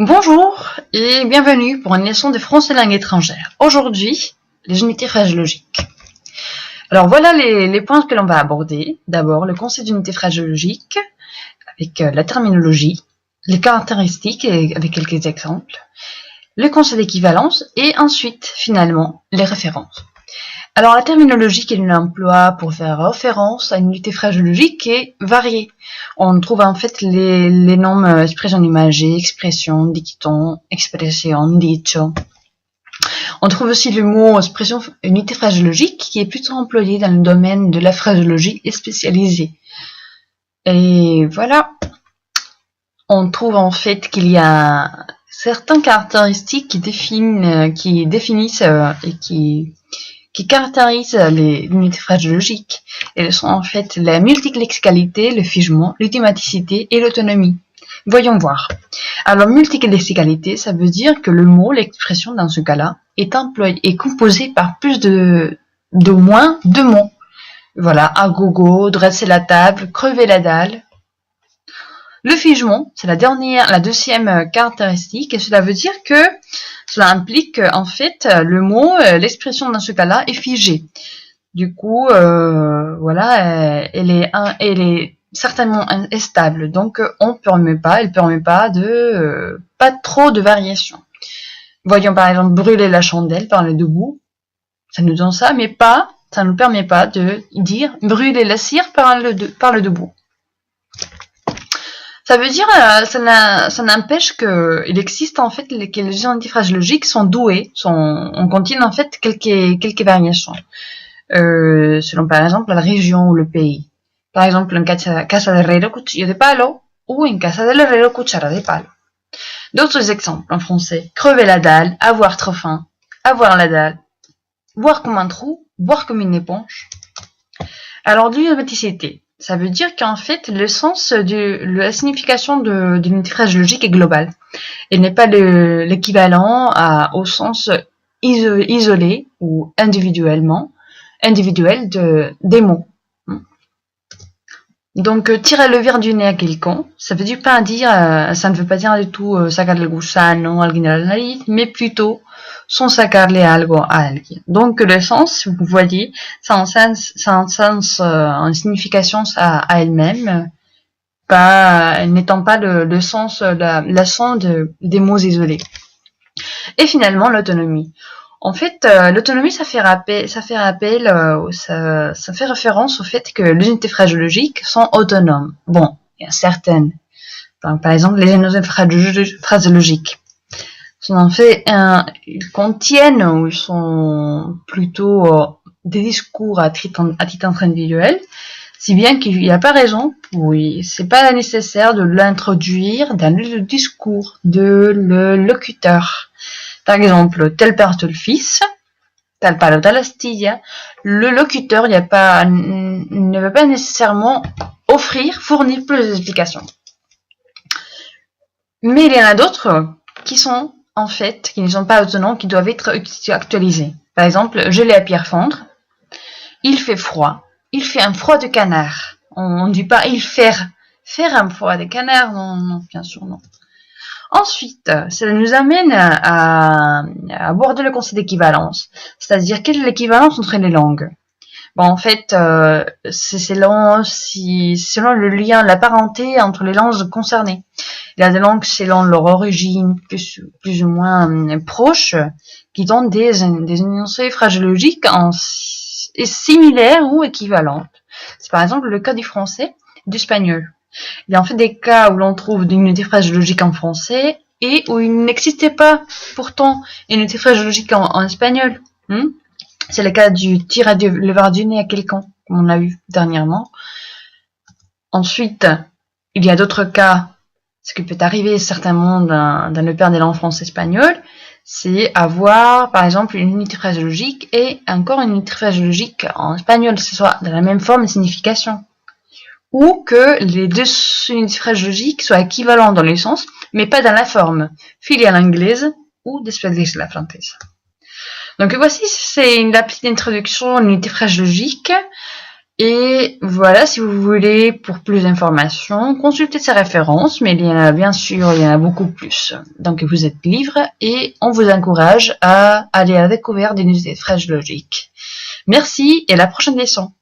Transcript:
Bonjour et bienvenue pour une leçon de français langue étrangère. Aujourd'hui, les unités phraséologiques. Alors voilà les points que l'on va aborder. D'abord, le concept d'unité phraséologique avec la terminologie, les caractéristiques avec quelques exemples, le concept d'équivalence et ensuite, finalement, les références. Alors la terminologie qu'il emploie pour faire référence à une unité phraséologique est variée. On trouve en fait les noms expression imagée, expression, dicton, expression, dicho. On trouve aussi le mot expression unité phraséologique qui est plutôt employé dans le domaine de la phraséologie et spécialisée. Et voilà, on trouve en fait qu'il y a certaines caractéristiques qui définissent et qui caractérisent les unités phraséologiques. Elles sont en fait la multilexicalité, le figement, l'automaticité et l'autonomie. Voyons voir. Alors, multilexicalité, ça veut dire que le mot, l'expression dans ce cas-là, est composé par plus d'au moins deux mots. Voilà, agogo, dresser la table, crever la dalle. Le figement, c'est la deuxième caractéristique, et cela veut dire que cela implique en fait le mot, l'expression dans ce cas-là est figée. Du coup, voilà, elle est certainement stable, donc elle permet pas pas trop de variations. Voyons par exemple brûler la chandelle par le debout, ça nous donne ça, mais ça nous permet pas de dire brûler la cire par le debout. Ça veut dire, ça n'empêche qu'il existe en fait que les unités phraséologiques sont douées, contiennent en fait quelques variations, selon par exemple la région ou le pays. Par exemple, en casa del herrero cuchillo de palo ou en casa del herrero cuchara de palo. D'autres exemples en français: crever la dalle, avoir trop faim, avoir la dalle, boire comme un trou, boire comme une éponge. Alors, l'automaticité. Ça veut dire qu'en fait, la signification de l'unité phraséologique est globale. Elle n'est pas l'équivalent au sens isolé ou individuel des mots. Donc, tirer le verre du nez à quelqu'un, ça ne veut pas dire du tout sacarle el gusano a alguien de la nariz, mais plutôt son sacarle algo a alguien. Donc, le sens, vous voyez, ça a un sens, une signification à elle-même, n'étant pas le sens, la sens des mots isolés. Et finalement, l'autonomie. En fait, l'autonomie, ça fait référence au fait que les unités phraséologiques sont autonomes. Bon, il y a certaines. Par exemple, les unités phraséologiques. Ils contiennent ou ils sont plutôt des discours à titre individuel, si bien qu'il n'y a pas raison, oui, c'est pas nécessaire de l'introduire dans le discours de le locuteur. Par exemple, tel père, tel fils, tal palo, tal astilla. Le locuteur ne va pas nécessairement fournir plus d'explications. Mais il y en a d'autres qui ne sont pas autonomes, qui doivent être actualisés. Par exemple, je l'ai à pierre fondre. Il fait froid. Il fait un froid de canard. On ne dit pas il faire un froid de canard. Non, bien sûr, non. Ensuite, ça nous amène à aborder le concept d'équivalence, c'est-à-dire quelle est l'équivalence entre les langues. Bon, en fait, c'est selon le lien, la parenté entre les langues concernées. Il y a des langues selon leur origine plus ou moins proche, qui donnent des énoncés phraséologiques similaires ou équivalentes. C'est par exemple le cas du français, du espagnol. Il y a en fait des cas où l'on trouve une unité phraséologique en français et où il n'existait pas pourtant une unité phraséologique en espagnol. C'est le cas du tirer le verre du nez à quelqu'un, comme on l'a eu dernièrement. Ensuite, il y a d'autres cas, ce qui peut arriver certainement dans le père des langues français-espagnol, c'est avoir par exemple une unité phraséologique et encore une unité phraséologique en espagnol, que ce soit de la même forme et signification. Ou que les deux unités phraséologiques soient équivalentes dans le sens, mais pas dans la forme, filiale anglaise ou después la française. Donc voici, c'est la petite introduction à l'unité phraséologique. Et voilà, si vous voulez pour plus d'informations, consultez ces références, mais il y en a bien sûr, il y en a beaucoup plus. Donc vous êtes libre et on vous encourage à aller à la découverte d'une unité de phrase logique. Merci et à la prochaine leçon.